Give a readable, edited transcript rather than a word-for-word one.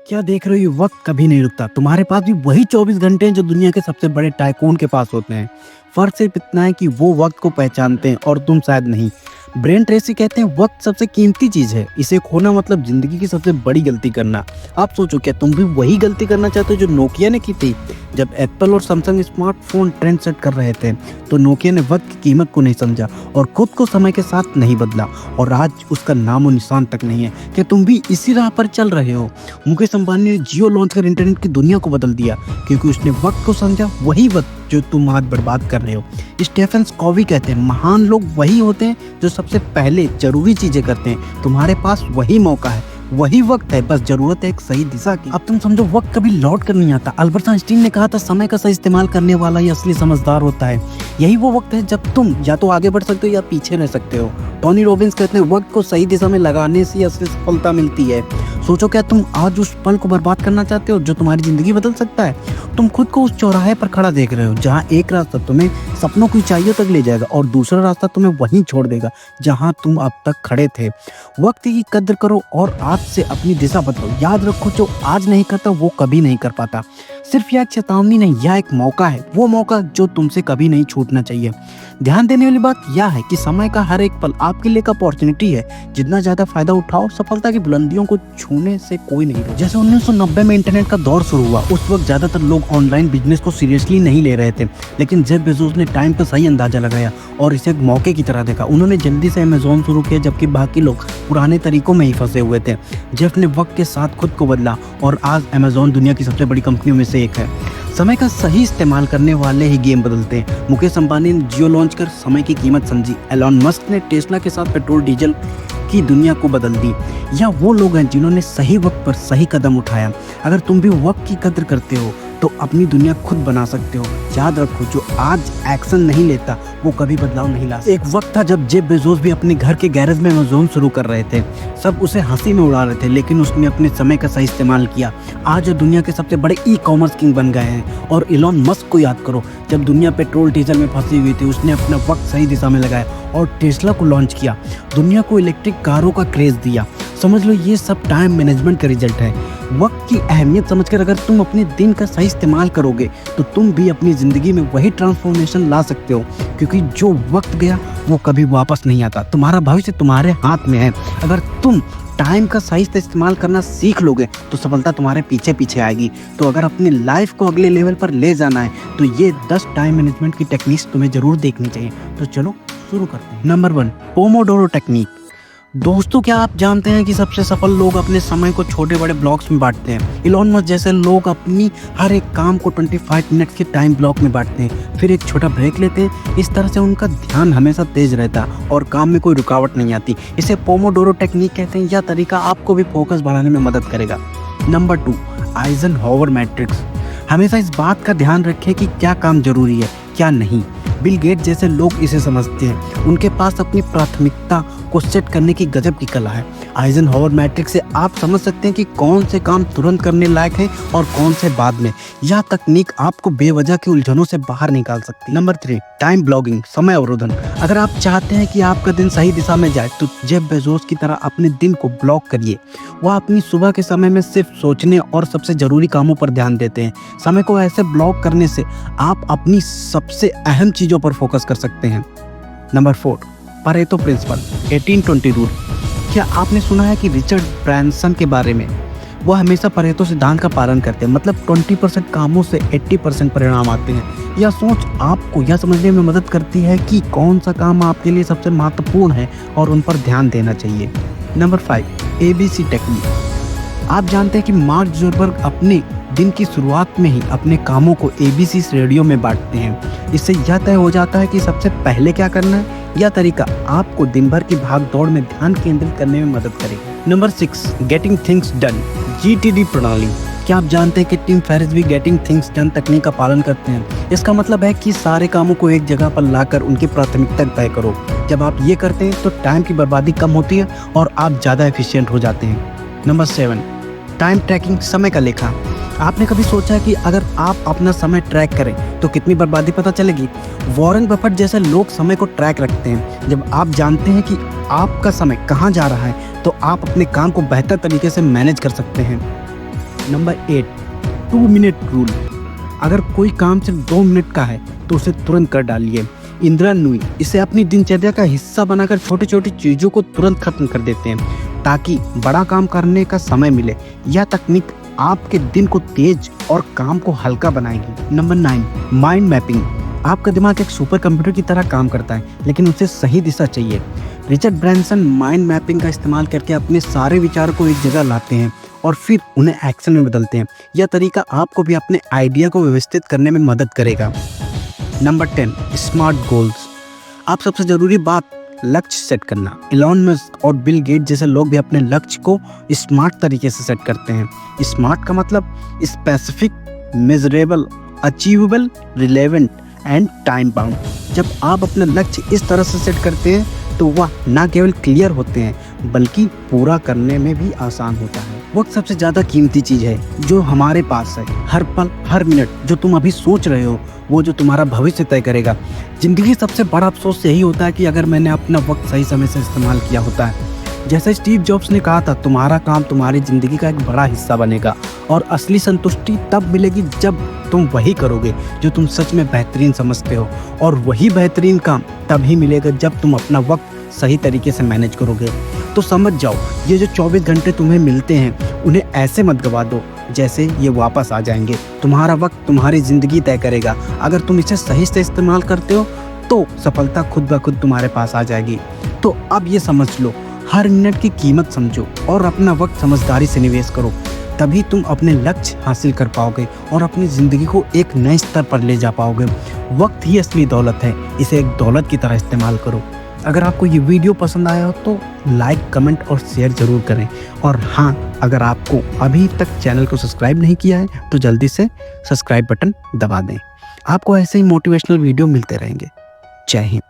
क्या देख रहे हो? ये वक्त कभी नहीं रुकता। तुम्हारे पास भी वही 24 घंटे हैं जो दुनिया के सबसे बड़े टाइकून के पास होते हैं। फर्क सिर्फ इतना है कि वो वक्त को पहचानते हैं और तुम शायद नहीं। ब्रेन ट्रेसी कहते हैं वक्त सबसे कीमती चीज है, इसे खोना मतलब जिंदगी की सबसे बड़ी गलती करना। आप सोचो, क्या तुम भी वही गलती करना चाहते हो जो नोकिया ने की थी? जब एप्पल और सैमसंग स्मार्टफोन ट्रेंड सेट कर रहे थे तो नोकिया ने वक्त की कीमत को नहीं समझा और खुद को समय के साथ नहीं बदला, और आज उसका नामो निशान तक नहीं है। क्या तुम भी इसी राह पर चल रहे हो? मुकेश अंबानी ने जियो लॉन्च कर इंटरनेट की दुनिया को बदल दिया क्योंकि उसने वक्त को समझा, वही वक्त जो तुम आज बर्बाद कर रहे हो। स्टीफन कॉवी कहते हैं महान लोग वही होते हैं जो सबसे पहले जरूरी चीजें करते हैं। तुम्हारे पास वही मौका है, वही वक्त है, बस जरूरत है एक सही दिशा की। अब तुम समझो, वक्त कभी लौट कर नहीं आता। अल्बर्ट आइंस्टीन ने कहा था समय का सही इस्तेमाल करने वाला ही असली समझदार होता है। यही वो वक्त है जब तुम या तो आगे बढ़ सकते हो या पीछे रह सकते हो। टोनी रॉबिन्स कहते हैं वक्त को सही दिशा में लगाने से असली सफलता मिलती है। सोचो, क्या तुम आज उस पल को बर्बाद करना चाहते हो जो तुम्हारी जिंदगी बदल सकता है? तुम खुद को उस चौराहे पर खड़ा देख रहे हो जहाँ एक रास्ता तुम्हें सपनों की ऊंचाइयों तक ले जाएगा और दूसरा रास्ता तुम्हें वहीं छोड़ देगा जहाँ तुम अब तक खड़े थे। वक्त की कद्र करो और आज से अपनी दिशा बदलो। याद रखो, जो आज नहीं करता वो कभी नहीं कर पाता। सिर्फ यह एक चेतावनी नहीं, यह एक मौका है, वो मौका जो तुमसे कभी नहीं छूटना चाहिए। ध्यान देने वाली बात यह है कि समय का हर एक पल आपके लिए एक अपॉर्चुनिटी है। जितना ज्यादा फायदा उठाओ, सफलता की बुलंदियों को छूने से कोई नहीं रोके। जैसे 1990 में इंटरनेट का दौर शुरू हुआ, उस वक्त ज्यादातर लोग ऑनलाइन बिजनेस को सीरियसली नहीं ले रहे थे, लेकिन जेफ बेजोस ने टाइम का सही अंदाजा लगाया और इसे एक मौके की तरह देखा। उन्होंने जल्दी से अमेज़न शुरू किया जबकि बाकी लोग पुराने तरीकों में ही फंसे हुए थे। जेफ ने वक्त के साथ खुद को बदला और आज अमेज़न दुनिया की सबसे बड़ी कंपनियों में से एक है। समय का सही इस्तेमाल करने वाले ही गेम बदलते हैं। मुकेश अंबानी ने जियो लॉन्च कर समय की कीमत समझी। एलन मस्क ने टेस्ला के साथ पेट्रोल डीजल की दुनिया को बदल दी। या वो लोग हैं जिन्होंने सही वक्त पर सही कदम उठाया। अगर तुम भी वक्त की कद्र करते हो तो अपनी दुनिया खुद बना सकते हो। याद रखो, जो आज एक्शन नहीं लेता वो कभी बदलाव नहीं ला सकता। एक वक्त था जब जेफ बेजोस भी अपने घर के गैरेज में अमेज़न शुरू कर रहे थे। सब उसे हंसी में उड़ा रहे थे, लेकिन उसने अपने समय का सही इस्तेमाल किया। आज वो दुनिया के सबसे बड़े ई-कॉमर्स किंग बन गए हैं। और एलन मस्क को याद करो, जब दुनिया पेट्रोल डीजल में फंसी हुई थी उसने अपना वक्त सही दिशा में लगाया और टेस्ला को लॉन्च किया। दुनिया को इलेक्ट्रिक कारों का क्रेज दिया। समझ लो, ये सब टाइम मैनेजमेंट का रिजल्ट है। वक्त की अहमियत समझकर अगर तुम अपने दिन का सही इस्तेमाल करोगे तो तुम भी अपनी ज़िंदगी में वही ट्रांसफॉर्मेशन ला सकते हो, क्योंकि जो वक्त गया वो कभी वापस नहीं आता। तुम्हारा भविष्य तुम्हारे हाथ में है। अगर तुम टाइम का सही से इस्तेमाल करना सीख लोगे तो सफलता तुम्हारे पीछे पीछे आएगी। तो अगर अपनी लाइफ को अगले लेवल पर ले जाना है तो ये 10 टाइम मैनेजमेंट की टेक्निक्स तुम्हें जरूर देखनी चाहिए। तो चलो शुरू करते हैं। Number 1, Pomodoro technique. दोस्तों, क्या आप जानते हैं कि सबसे सफल लोग अपने समय को छोटे बड़े ब्लॉक्स में बांटते हैं? इलॉन मस्क जैसे लोग अपनी हर एक काम को 25 मिनट के टाइम ब्लॉक में बांटते हैं, फिर एक छोटा ब्रेक लेते हैं। इस तरह से उनका ध्यान हमेशा तेज रहता है और काम में कोई रुकावट नहीं आती। इसे पोमोडोरो टेक्निक कहते हैं। यह तरीका आपको भी फोकस बढ़ाने में मदद करेगा। Number 2, Eisenhower matrix. हमेशा इस बात का ध्यान रखें कि क्या काम जरूरी है, क्या नहीं। बिल गेट जैसे लोग इसे समझते हैं। उनके पास अपनी प्राथमिकता को सेट करने की गजब की कला है। आइजनहोवर मैट्रिक्स से आप समझ सकते हैं कि कौन से काम तुरंत करने लायक है और कौन से बाद में। यह तकनीक आपको बेवजह की उलझनों से बाहर निकाल सकती है। नंबर 3, टाइम ब्लॉगिंग, समय अवरोधन। अगर आप चाहते हैं कि आपका दिन सही दिशा में जाए तो जेफ बेजोस की तरह अपने दिन को ब्लॉक करिए। वह अपनी सुबह के समय में सिर्फ सोचने और सबसे जरूरी कामों पर ध्यान देते हैं। समय को ऐसे ब्लॉक करने से आप अपनी सबसे अहम चीजों पर फोकस कर सकते हैं। Number 4, Pareto principle, 18-20 rule. क्या आपने सुना है कि रिचर्ड ब्रैंसन के बारे में? वह हमेशा परेटो सिद्धांत का पालन करते हैं, मतलब 20% कामों से 80% परिणाम आते हैं। यह सोच आपको यह समझने में मदद करती है कि कौन सा काम आपके लिए सबसे महत्वपूर्ण है और उन पर ध्यान देना चाहिए। Number 5, ABC technique. आप जानते हैं कि मार्क जुकरबर्ग अपने दिन की शुरुआत में ही अपने कामों को ABC श्रेणियों में बांटते हैं। इससे यह तय हो जाता है कि सबसे पहले क्या करना है। यह तरीका आपको दिन भर की भाग दौड़ में ध्यान केंद्रित करने में मदद करेगा। Number 6, getting things done, GTD प्रणाली। क्या आप जानते हैं कि टिम फेरिस भी गेटिंग थिंग्स डन तकनीक का पालन करते हैं? इसका मतलब है कि सारे कामों को एक जगह पर लाकर उनकी प्राथमिकता तय करो। जब आप ये करते हैं तो टाइम की बर्बादी कम होती है और आप ज़्यादा एफिशिएंट हो जाते हैं। नंबर 7, टाइम ट्रैकिंग, समय का लेखा। आपने कभी सोचा है कि अगर आप अपना समय ट्रैक करें तो कितनी बर्बादी पता चलेगी? वॉरेन बफेट जैसे लोग समय को ट्रैक रखते हैं। जब आप जानते हैं कि आपका समय कहाँ जा रहा है तो आप अपने काम को बेहतर तरीके से मैनेज कर सकते हैं। Number 8, 2 minute rule. अगर कोई काम सिर्फ 2 मिनट का है तो उसे तुरंत कर डालिए। इंदिरा नूई इसे अपनी दिनचर्या का हिस्सा बनाकर छोटी छोटी चीज़ों को तुरंत खत्म कर देते हैं ताकि बड़ा काम करने का समय मिले। यह तकनीक आपके दिन को तेज और काम को हल्का बनाएगी। Number 9, mind mapping. आपका दिमाग एक सुपर कंप्यूटर की तरह काम करता है, लेकिन उसे सही दिशा चाहिए। रिचर्ड ब्रांसन माइंड मैपिंग का इस्तेमाल करके अपने सारे विचारों को एक जगह लाते हैं और फिर उन्हें एक्शन में बदलते हैं। यह तरीका आपको भी अपने आइडिया को व्यवस्थित करने में मदद करेगा। Number 10, smart goals. आप सबसे ज़रूरी बात लक्ष्य सेट करना। इलॉन मस्क और बिल गेट जैसे लोग भी अपने लक्ष्य को स्मार्ट तरीके से सेट करते हैं। स्मार्ट का मतलब specific, measurable, achievable, relevant and time bound. जब आप अपने लक्ष्य इस तरह से सेट करते हैं तो वह न केवल क्लियर होते हैं बल्कि पूरा करने में भी आसान होता है। वक्त सबसे ज़्यादा कीमती चीज़ है जो हमारे पास है। हर पल, हर मिनट जो तुम अभी सोच रहे हो वो जो तुम्हारा भविष्य तय करेगा। ज़िंदगी सबसे बड़ा अफसोस यही होता है कि अगर मैंने अपना वक्त सही समय से इस्तेमाल किया होता है। जैसे स्टीव जॉब्स ने कहा था, तुम्हारा काम तुम्हारी ज़िंदगी का एक बड़ा हिस्सा बनेगा और असली संतुष्टि तब मिलेगी जब तुम वही करोगे जो तुम सच में बेहतरीन समझते हो, और वही बेहतरीन काम तभी मिलेगा जब तुम अपना वक्त सही तरीके से मैनेज करोगे। तो समझ जाओ, ये जो 24 घंटे तुम्हें मिलते हैं उन्हें ऐसे मत गवा दो जैसे ये वापस आ जाएंगे। तुम्हारा वक्त तुम्हारी ज़िंदगी तय करेगा। अगर तुम इसे सही से इस्तेमाल करते हो तो सफलता खुद ब खुद तुम्हारे पास आ जाएगी। तो अब ये समझ लो, हर मिनट की कीमत समझो और अपना वक्त समझदारी से निवेश करो। तभी तुम अपने लक्ष्य हासिल कर पाओगे और अपनी ज़िंदगी को एक नए स्तर पर ले जा पाओगे। वक्त ही असली दौलत है, इसे एक दौलत की तरह इस्तेमाल करो। अगर आपको ये वीडियो पसंद आया हो तो लाइक, कमेंट और शेयर ज़रूर करें। और हाँ, अगर आपको अभी तक चैनल को सब्सक्राइब नहीं किया है तो जल्दी से सब्सक्राइब बटन दबा दें। आपको ऐसे ही मोटिवेशनल वीडियो मिलते रहेंगे। जय हिंद।